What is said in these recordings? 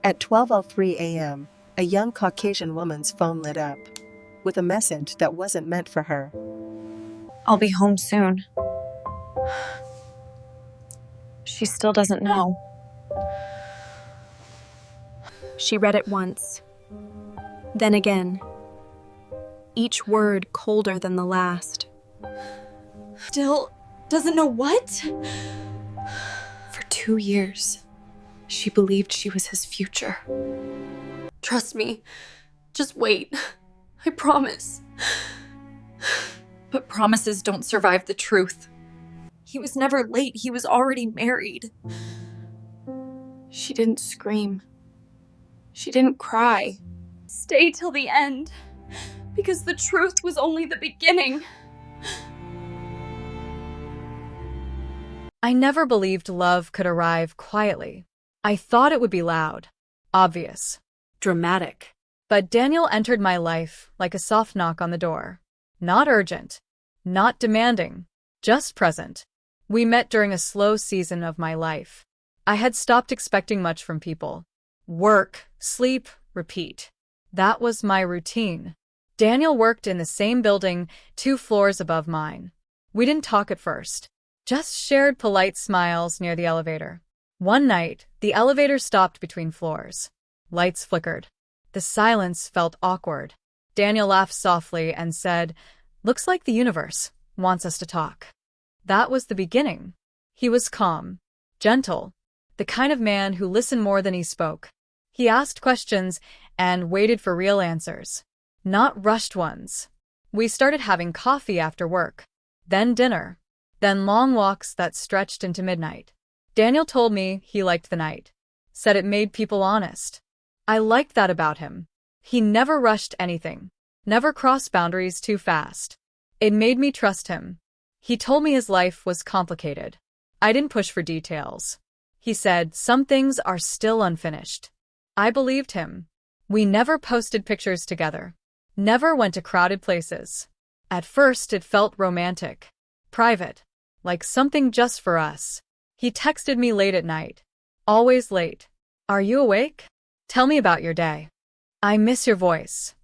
At 12:03 a.m., a young Caucasian woman's phone lit up with a message that wasn't meant for her. I'll be home soon. She still doesn't know. She read it once, then again, each word colder than the last. Still doesn't know what? For 2 years, she believed she was his future. Trust me. Just wait. I promise. But promises don't survive the truth. He was never late. He was already married. She didn't scream. She didn't cry. Stay till the end, because the truth was only the beginning. I never believed love could arrive quietly. I thought it would be loud, obvious, dramatic. But Daniel entered my life like a soft knock on the door. Not urgent, not demanding, just present. We met during a slow season of my life. I had stopped expecting much from people. Work, sleep, repeat. That was my routine. Daniel worked in the same building, 2 floors above mine. We didn't talk at first, just shared polite smiles near the elevator. One night, the elevator stopped between floors. Lights flickered. The silence felt awkward. Daniel laughed softly and said, "Looks like the universe wants us to talk." That was the beginning. He was calm, gentle, the kind of man who listened more than he spoke. He asked questions and waited for real answers, not rushed ones. We started having coffee after work, then dinner, then long walks that stretched into midnight. Daniel told me he liked the night, said it made people honest. I liked that about him. He never rushed anything, never crossed boundaries too fast. It made me trust him. He told me his life was complicated. I didn't push for details. He said some things are still unfinished. I believed him. We never posted pictures together, never went to crowded places. At first it felt romantic, private, like something just for us. He texted me late at night, always late. "Are you awake? Tell me about your day. I miss your voice."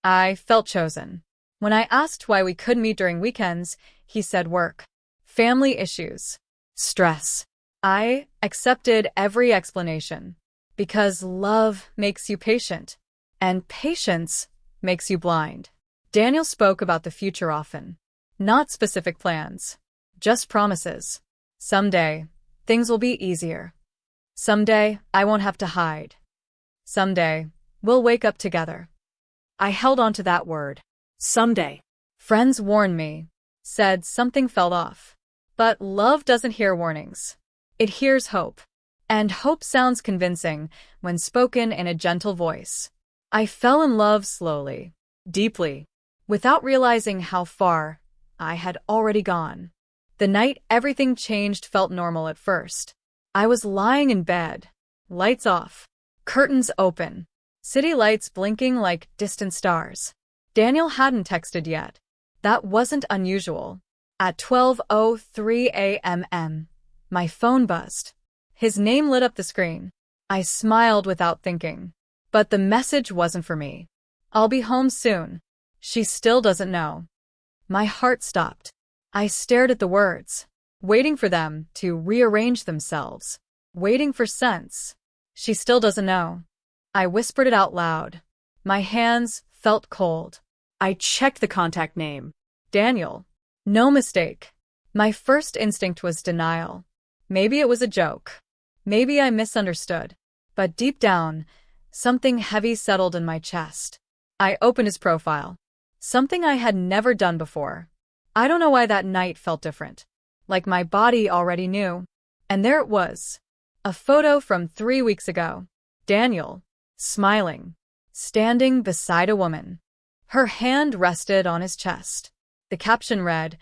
I felt chosen. When I asked why we couldn't meet during weekends, he said work, family issues, stress. I accepted every explanation, because love makes you patient, and patience makes you blind. Daniel spoke about the future often, not specific plans, just promises. Someday, things will be easier. Someday, I won't have to hide. Someday, we'll wake up together. I held on to that word. Someday. Friends warned me, said something felt off. But love doesn't hear warnings. It hears hope. And hope sounds convincing when spoken in a gentle voice. I fell in love slowly, deeply, without realizing how far I had already gone. The night everything changed felt normal at first. I was lying in bed, lights off, curtains open, city lights blinking like distant stars. Daniel hadn't texted yet. That wasn't unusual. At 12:03 a.m., my phone buzzed. His name lit up the screen. I smiled without thinking. But the message wasn't for me. "I'll be home soon. She still doesn't know." My heart stopped. I stared at the words, waiting for them to rearrange themselves, waiting for sense. "She still doesn't know." I whispered it out loud. My hands felt cold. I checked the contact name. Daniel. No mistake. My first instinct was denial. Maybe it was a joke. Maybe I misunderstood. But deep down, something heavy settled in my chest. I opened his profile. Something I had never done before. I don't know why that night felt different. Like my body already knew. And there it was. A photo from 3 weeks ago. Daniel, smiling, standing beside a woman. Her hand rested on his chest. The caption read,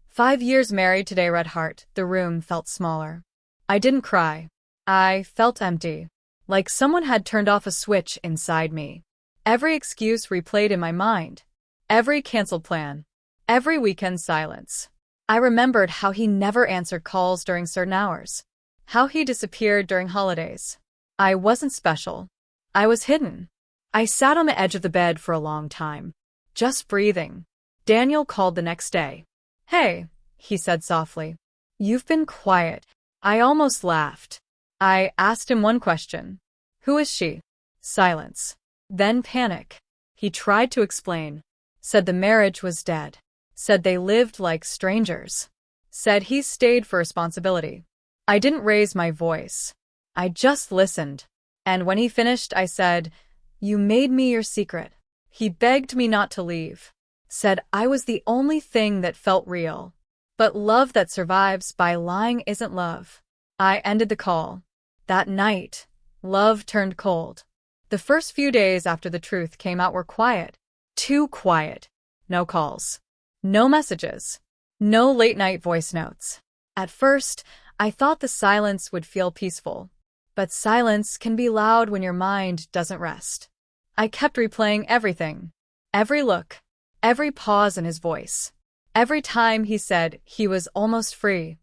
"5 years married today, red heart." The room felt smaller. I didn't cry. I felt empty, like someone had turned off a switch inside me. Every excuse replayed in my mind. Every canceled plan. Every weekend silence. I remembered how he never answered calls during certain hours. How he disappeared during holidays. I wasn't special. I was hidden. I sat on the edge of the bed for a long time, just breathing. Daniel called the next day. "Hey," he said softly. "You've been quiet." I almost laughed. I asked him one question. "Who is she?" Silence. Then panic. He tried to explain. Said the marriage was dead. Said they lived like strangers. Said he stayed for responsibility. I didn't raise my voice. I just listened. And when he finished, I said, "You made me your secret." He begged me not to leave. Said I was the only thing that felt real. But love that survives by lying isn't love. I ended the call. That night, love turned cold. The first few days after the truth came out were quiet. Too quiet. No calls. No messages. No late-night voice notes. At first, I thought the silence would feel peaceful. But silence can be loud when your mind doesn't rest. I kept replaying everything. Every look. Every pause in his voice. Every time he said he was almost free.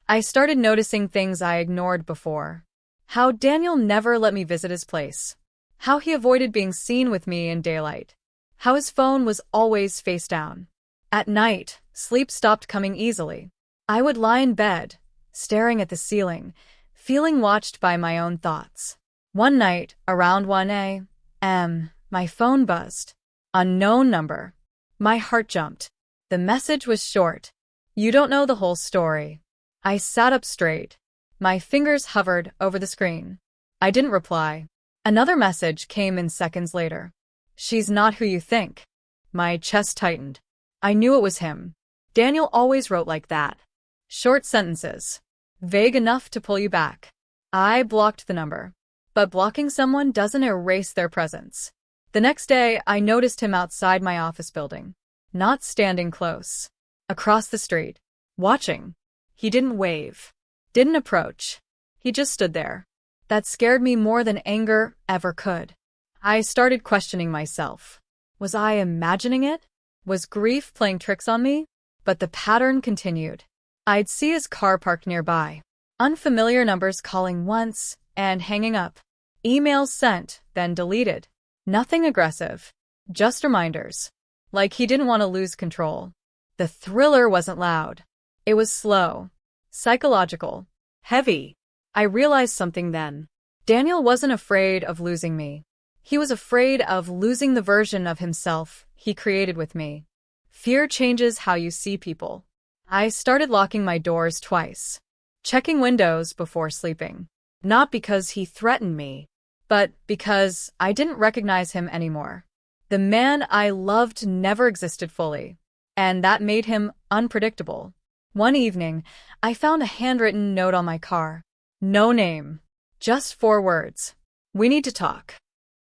I started noticing things I ignored before. How Daniel never let me visit his place. How he avoided being seen with me in daylight. How his phone was always face down. At night, sleep stopped coming easily. I would lie in bed, staring at the ceiling, feeling watched by my own thoughts. One night, around 1 a.m., my phone buzzed. Unknown number. My heart jumped. The message was short. "You don't know the whole story." I sat up straight. My fingers hovered over the screen. I didn't reply. Another message came in seconds later. "She's not who you think." My chest tightened. I knew it was him. Daniel always wrote like that. Short sentences. Vague enough to pull you back. I blocked the number. But blocking someone doesn't erase their presence. The next day, I noticed him outside my office building. Not standing close. Across the street. Watching. He didn't wave. Didn't approach. He just stood there. That scared me more than anger ever could. I started questioning myself. Was I imagining it? Was grief playing tricks on me? But the pattern continued. I'd see his car parked nearby. Unfamiliar numbers calling once and hanging up. Emails sent, then deleted. Nothing aggressive. Just reminders. Like he didn't want to lose control. The thriller wasn't loud. It was slow. Psychological. Heavy. I realized something then. Daniel wasn't afraid of losing me. He was afraid of losing the version of himself he created with me. Fear changes how you see people. I started locking my doors twice. Checking windows before sleeping. Not because he threatened me, but because I didn't recognize him anymore. The man I loved never existed fully, and that made him unpredictable. One evening, I found a handwritten note on my car. No name. Just 4 words. "We need to talk."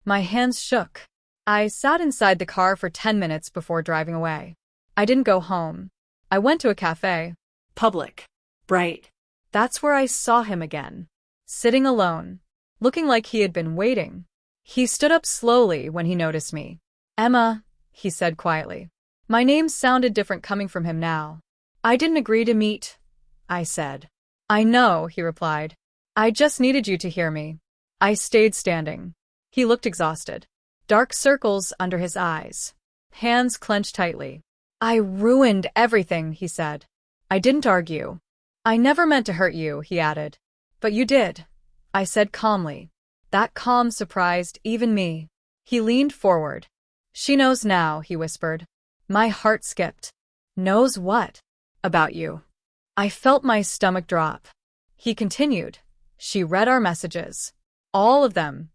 My hands shook. I sat inside the car for 10 minutes before driving away. I didn't go home. I went to a cafe. Public. Bright. That's where I saw him again. Sitting alone. Looking like he had been waiting. He stood up slowly when he noticed me. "Emma," he said quietly. My name sounded different coming from him now. "I didn't agree to meet," I said. "I know," he replied. "I just needed you to hear me." I stayed standing. He looked exhausted. Dark circles under his eyes. Hands clenched tightly. "I ruined everything," he said. I didn't argue. "I never meant to hurt you," he added. "But you did," I said calmly. That calm surprised even me. He leaned forward. "She knows now," he whispered. My heart skipped. "Knows what?" "About you." I felt my stomach drop. He continued. "She read our messages. All of them."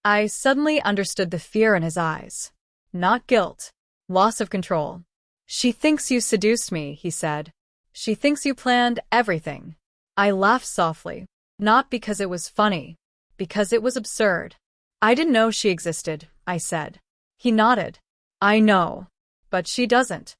I suddenly understood the fear in his eyes. Not guilt. Loss of control. "She thinks you seduced me," he said. "She thinks you planned everything." I laughed softly. Not because it was funny. Because it was absurd. "I didn't know she existed," I said. He nodded. "I know. But she doesn't."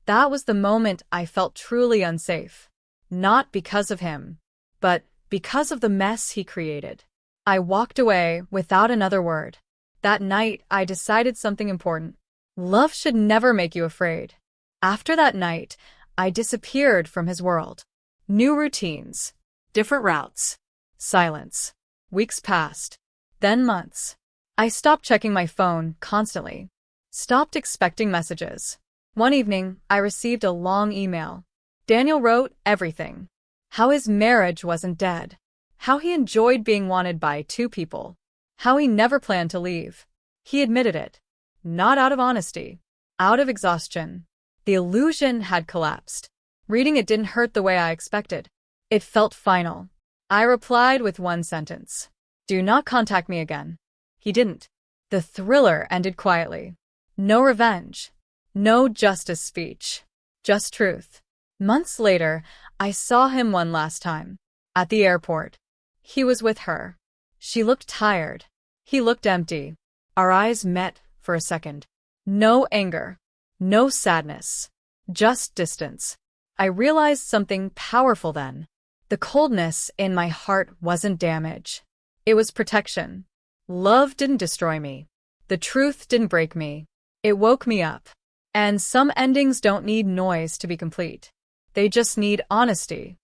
That was the moment I felt truly unsafe. Not because of him, but because of the mess he created. I walked away without another word. That night, I decided something important. Love should never make you afraid. After that night, I disappeared from his world. New routines. Different routes. Silence. Weeks passed. Then months. I stopped checking my phone constantly. Stopped expecting messages. One evening, I received a long email. Daniel wrote everything. How his marriage wasn't dead. How he enjoyed being wanted by two people. How he never planned to leave. He admitted it. Not out of honesty. Out of exhaustion. The illusion had collapsed. Reading it didn't hurt the way I expected. It felt final. I replied with one sentence. Do not contact me again. He didn't. The thriller ended quietly. No revenge. No justice speech. Just truth. Months later, I saw him one last time. At the airport. He was with her. She looked tired. He looked empty. Our eyes met for a second. No anger. No sadness. Just distance. I realized something powerful then. The coldness in my heart wasn't damage. It was protection. Love didn't destroy me. The truth didn't break me. It woke me up. And some endings don't need noise to be complete. They just need honesty.